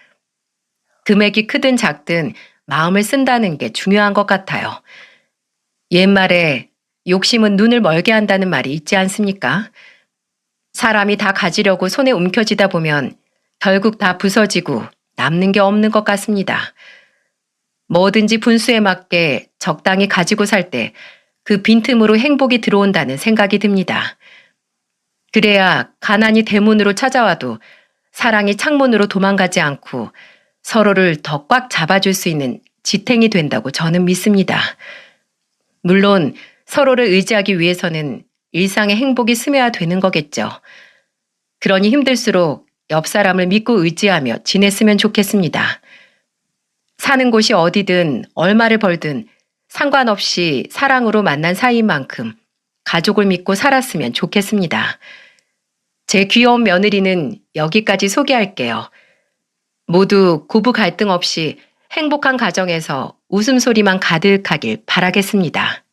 금액이 크든 작든 마음을 쓴다는 게 중요한 것 같아요. 옛말에 욕심은 눈을 멀게 한다는 말이 있지 않습니까? 사람이 다 가지려고 손에 움켜쥐다 보면 결국 다 부서지고 남는 게 없는 것 같습니다. 뭐든지 분수에 맞게 적당히 가지고 살 때 그 빈틈으로 행복이 들어온다는 생각이 듭니다. 그래야 가난이 대문으로 찾아와도 사랑이 창문으로 도망가지 않고 서로를 더 꽉 잡아줄 수 있는 지탱이 된다고 저는 믿습니다. 물론 서로를 의지하기 위해서는 일상의 행복이 스며야 되는 거겠죠. 그러니 힘들수록 옆 사람을 믿고 의지하며 지냈으면 좋겠습니다. 사는 곳이 어디든 얼마를 벌든 상관없이 사랑으로 만난 사이인 만큼 가족을 믿고 살았으면 좋겠습니다. 제 귀여운 며느리는 여기까지 소개할게요. 모두 고부 갈등 없이 행복한 가정에서 웃음소리만 가득하길 바라겠습니다.